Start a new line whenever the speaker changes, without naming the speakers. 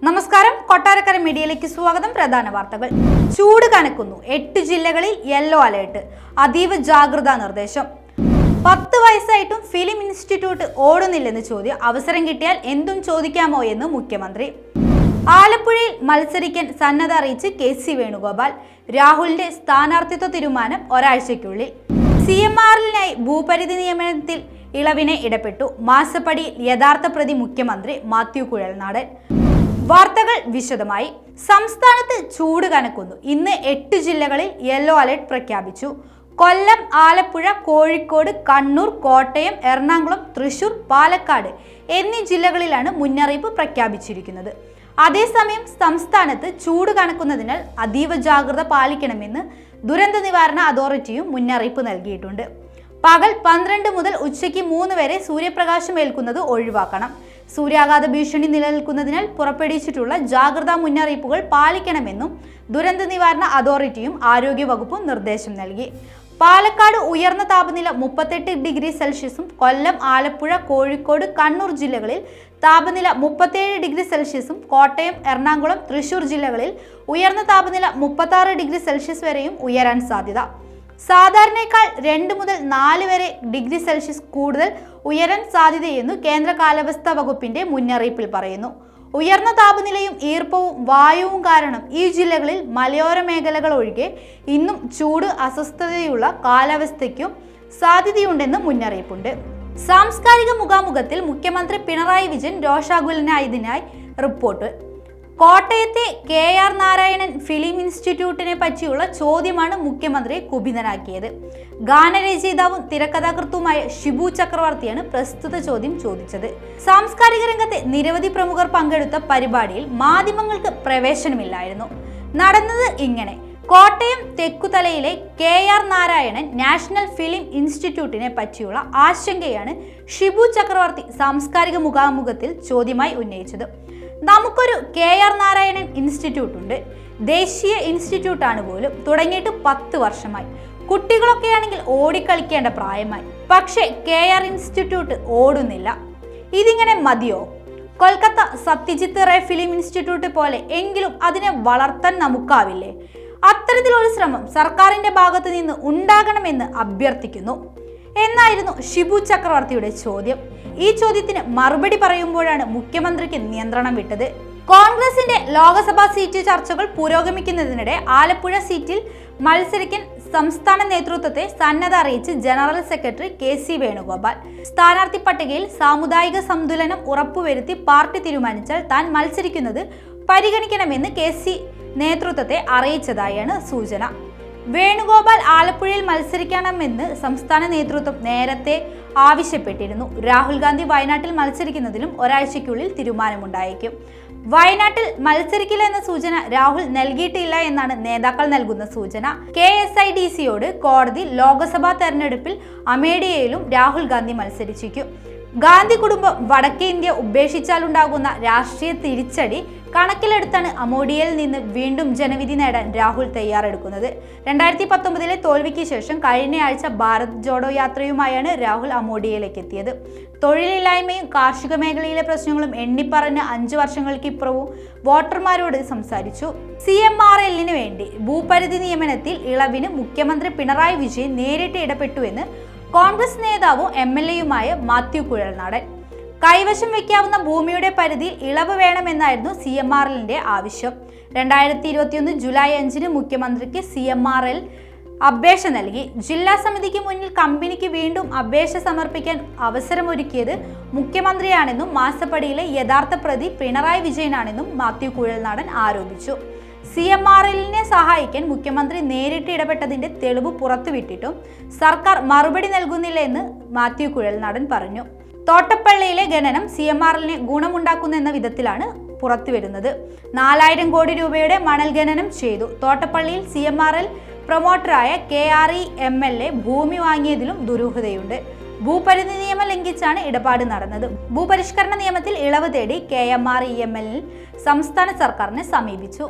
നമസ്കാരം, കൊട്ടാരക്കര മീഡിയയിലേക്ക് സ്വാഗതം. പ്രധാന വാർത്തകൾ. ചൂട് കനക്കുന്നു. 8 ജില്ലകളിൽ യെല്ലോ അലേർട്ട്. അതീവ ജാഗ്രതാ നിർദ്ദേശം. 10 വയസ്സായിട്ടും ഫിലിം ഇൻസ്റ്റിറ്റ്യൂട്ട് ഓടുന്നില്ലെന്ന് ചോദ്യം. അവസരം കിട്ടിയാൽ എന്തും ചോദിക്കാമോ എന്ന് മുഖ്യമന്ത്രി. ആലപ്പുഴയിൽ മത്സരിക്കാൻ സന്നദ്ധ അറിയിച്ച് KC വേണുഗോപാൽ. രാഹുലിന്റെ സ്ഥാനാർത്ഥിത്വ തീരുമാനം ഒരാഴ്ചയ്ക്കുള്ളിൽ. CMRലിനായി ഭൂപരിധി നിയമനത്തിൽ ഇളവിനെ ഇടപെട്ടു. മാസപ്പടിയിൽ യഥാർത്ഥ പ്രതി മുഖ്യമന്ത്രി മാത്യു കുഴൽനാടൻ. വാർത്തകൾ വിശദമായി. സംസ്ഥാനത്ത് ചൂട് കനക്കുന്നു. ഇന്ന് 8 ജില്ലകളിൽ യെല്ലോ അലർട്ട് പ്രഖ്യാപിച്ചു. കൊല്ലം, ആലപ്പുഴ, കോഴിക്കോട്, കണ്ണൂർ, കോട്ടയം, എറണാകുളം, തൃശൂർ, പാലക്കാട് എന്നീ ജില്ലകളിലാണ് മുന്നറിയിപ്പ് പ്രഖ്യാപിച്ചിരിക്കുന്നത്. അതേസമയം സംസ്ഥാനത്ത് ചൂട് കനക്കുന്നതിനാൽ അതീവ ജാഗ്രത പാലിക്കണമെന്ന് ദുരന്ത നിവാരണ അതോറിറ്റിയും മുന്നറിയിപ്പ് നൽകിയിട്ടുണ്ട്. പകൽ 12 മുതൽ ഉച്ചയ്ക്ക് 3 വരെ സൂര്യപ്രകാശം ഏൽക്കുന്നത് ഒഴിവാക്കണം. സൂര്യാഘാത ഭീഷണി നിലനിൽക്കുന്നതിനാൽ പുറപ്പെടുവിച്ചിട്ടുള്ള ജാഗ്രതാ മുന്നറിയിപ്പുകൾ പാലിക്കണമെന്നും ദുരന്ത നിവാരണ അതോറിറ്റിയും ആരോഗ്യവകുപ്പും നിർദ്ദേശം നൽകി. പാലക്കാട് ഉയർന്ന താപനില 38 ഡിഗ്രി സെൽഷ്യസും കൊല്ലം, ആലപ്പുഴ, കോഴിക്കോട്, കണ്ണൂർ ജില്ലകളിൽ താപനില 37 ഡിഗ്രി സെൽഷ്യസും കോട്ടയം, എറണാകുളം, തൃശൂർ ജില്ലകളിൽ ഉയർന്ന താപനില 36 ഡിഗ്രി സെൽഷ്യസ് വരെയും ഉയരാൻ സാധ്യത. സാധാരണയേക്കാൾ 2 മുതൽ 4 വരെ ഡിഗ്രി സെൽഷ്യസ് കൂടുതൽ ഉയരാൻ സാധ്യതയെന്നു കേന്ദ്ര കാലാവസ്ഥാ വകുപ്പിന്റെ മുന്നറിയിപ്പിൽ പറയുന്നു. ഉയർന്ന താപനിലയും ഈർപ്പവും വായുവും കാരണം ഈ ജില്ലകളിൽ മലയോര മേഖലകൾ ഒഴികെ ഇന്നും ചൂട് അസ്വസ്ഥതയുള്ള കാലാവസ്ഥയ്ക്കും സാധ്യതയുണ്ടെന്ന് മുന്നറിയിപ്പുണ്ട്. സാംസ്കാരിക മുഖാമുഖത്തിൽ മുഖ്യമന്ത്രി പിണറായി വിജയൻ രോഷാകുലനായതിനായി റിപ്പോർട്ട്. കോട്ടയത്തെ KR നാരായണൻ ഫിലിം ഇൻസ്റ്റിറ്റ്യൂട്ടിനെ പറ്റിയുള്ള ചോദ്യമാണ് മുഖ്യമന്ത്രിയെ കുപിതനാക്കിയത്. ഗാനരചയിതാവും തിരക്കഥാകൃത്തുമായ ഷിബു ചക്രവർത്തിയാണ് പ്രസ്തുത ചോദ്യം ചോദിച്ചത്. സാംസ്കാരിക രംഗത്തെ നിരവധി പ്രമുഖർ പങ്കെടുത്ത പരിപാടിയിൽ മാധ്യമങ്ങൾക്ക് പ്രവേശനമില്ലായിരുന്നു. നടന്നത് ഇങ്ങനെ: കോട്ടയം തെക്കുതലയിലെ KR നാരായണൻ നാഷണൽ ഫിലിം ഇൻസ്റ്റിറ്റ്യൂട്ടിനെ പറ്റിയുള്ള ആശങ്കയാണ് ഷിബു ചക്രവർത്തി സാംസ്കാരിക മുഖാമുഖത്തിൽ ചോദ്യമായി ഉന്നയിച്ചത്. നമുക്കൊരു KR നാരായണൻ ഇൻസ്റ്റിറ്റ്യൂട്ട് ഉണ്ട്. ദേശീയ ഇൻസ്റ്റിറ്റ്യൂട്ടാണ് പോലും. തുടങ്ങിയിട്ട് 10 വർഷമായി. കുട്ടികളൊക്കെയാണെങ്കിൽ ഓടിക്കളിക്കേണ്ട പ്രായമായി. പക്ഷേ KR ഇൻസ്റ്റിറ്റ്യൂട്ട് ഓടുന്നില്ല. ഇതിങ്ങനെ മതിയോ? കൊൽക്കത്ത സത്യജിത്ത് റേ ഫിലിം ഇൻസ്റ്റിറ്റ്യൂട്ട് പോലെ എങ്കിലും അതിനെ വളർത്താൻ നമുക്കാവില്ലേ? അത്തരത്തിലൊരു ശ്രമം സർക്കാരിന്റെ ഭാഗത്തു നിന്ന് ഉണ്ടാകണമെന്ന് അഭ്യർത്ഥിക്കുന്നു എന്നായിരുന്നു ഷിബു ചക്രവർത്തിയുടെ ചോദ്യം. ഈ ചോദ്യത്തിന് മറുപടി പറയുമ്പോഴാണ് മുഖ്യമന്ത്രിക്ക് നിയന്ത്രണം വിട്ടത്. കോൺഗ്രസിന്റെ ലോക്സഭാ സീറ്റ് ചർച്ചകൾ പുരോഗമിക്കുന്നതിനിടെ ആലപ്പുഴ സീറ്റിൽ മത്സരിക്കാൻ സംസ്ഥാന നേതൃത്വത്തെ സന്നദ്ധ അറിയിച്ച് ജനറൽ സെക്രട്ടറി KC വേണുഗോപാൽ. സ്ഥാനാർത്ഥി പട്ടികയിൽ സാമുദായിക സന്തുലനം ഉറപ്പുവരുത്തി പാർട്ടി തീരുമാനിച്ചാൽ താൻ മത്സരിക്കുന്നത് പരിഗണിക്കണമെന്ന് KC നേതൃത്വത്തെ അറിയിച്ചതായാണ് സൂചന. വേണുഗോപാൽ ആലപ്പുഴയിൽ മത്സരിക്കണമെന്ന് സംസ്ഥാന നേതൃത്വം നേരത്തെ ആവശ്യപ്പെട്ടിരുന്നു. രാഹുൽ ഗാന്ധി വയനാട്ടിൽ മത്സരിക്കുന്നതിലും ഒരാഴ്ചയ്ക്കുള്ളിൽ തീരുമാനമുണ്ടായേക്കും. വയനാട്ടിൽ മത്സരിക്കില്ല എന്ന സൂചന രാഹുൽ നൽകിയിട്ടില്ല എന്നാണ് നേതാക്കൾ നൽകുന്ന സൂചന. KSIDCയോട് കോടതി ലോക്സഭാ തെരഞ്ഞെടുപ്പിൽ അമേഠിയയിലും രാഹുൽ ഗാന്ധി മത്സരിച്ചേക്കും. ഗാന്ധി കുടുംബം വടക്കേ ഇന്ത്യ ഉപേക്ഷിച്ചാലുണ്ടാകുന്ന രാഷ്ട്രീയ തിരിച്ചടി കണക്കിലെടുത്താണ് അമോഡിയയിൽ നിന്ന് വീണ്ടും ജനവിധി നേടാൻ രാഹുൽ തയ്യാറെടുക്കുന്നത്. 2019 തോൽവിക്ക് ശേഷം കഴിഞ്ഞയാഴ്ച ഭാരത് ജോഡോ യാത്രയുമായാണ് രാഹുൽ അമോഡിയയിലേക്ക് എത്തിയത്. തൊഴിലില്ലായ്മയും കാർഷിക മേഖലയിലെ പ്രശ്നങ്ങളും എണ്ണിപ്പറഞ്ഞ് 5 വർഷങ്ങൾക്കിപ്പുറവും വോട്ടർമാരോട് സംസാരിച്ചു. CMRലിന് വേണ്ടി ഭൂപരിധി നിയമനത്തിൽ ഇളവിന് മുഖ്യമന്ത്രി പിണറായി വിജയൻ നേരിട്ട് ഇടപെട്ടുവെന്ന് കോൺഗ്രസ് നേതാവും MLAയുമായ മാത്യു കുഴൽനാടൻ. കൈവശം വയ്ക്കാവുന്ന ഭൂമിയുടെ പരിധിയിൽ ഇളവ് വേണമെന്നായിരുന്നു CMRലിന്റെ ആവശ്യം. 2021 ജൂലൈ 5 മുഖ്യമന്ത്രിക്ക് CMRL അപേക്ഷ നൽകി. ജില്ലാ സമിതിക്ക് മുന്നിൽ കമ്പനിക്ക് വീണ്ടും അപേക്ഷ സമർപ്പിക്കാൻ അവസരമൊരുക്കിയത് മുഖ്യമന്ത്രിയാണെന്നും മാസപ്പടിയിലെ യഥാർത്ഥ പ്രതി പിണറായി വിജയനാണെന്നും മാത്യു കുഴൽനാടൻ ആരോപിച്ചു. CMRലിനെ സഹായിക്കാൻ മുഖ്യമന്ത്രി നേരിട്ട് ഇടപെട്ടതിന്റെ തെളിവ് പുറത്തുവിട്ടിട്ടും സർക്കാർ മറുപടി നൽകുന്നില്ല എന്ന് മാത്യു കുഴൽനാടൻ പറഞ്ഞു. തോട്ടപ്പള്ളിയിലെ ഖനനം CMRലിന് ഗുണമുണ്ടാക്കുന്നെന്ന വിധത്തിലാണ് പുറത്തുവരുന്നത്. 4000 കോടി രൂപയുടെ മണൽ ഖനനം ചെയ്തു. തോട്ടപ്പള്ളിയിൽ CMRL പ്രൊമോട്ടറായ KRE MLA ഭൂമി വാങ്ങിയതിലും ദുരൂഹതയുണ്ട്. ഭൂപരിധി നിയമം ലംഘിച്ചാണ് ഇടപാട് നടന്നത്. ഭൂപരിഷ്കരണ നിയമത്തിൽ ഇളവ് തേടി KMREML സംസ്ഥാന സർക്കാരിനെ സമീപിച്ചു.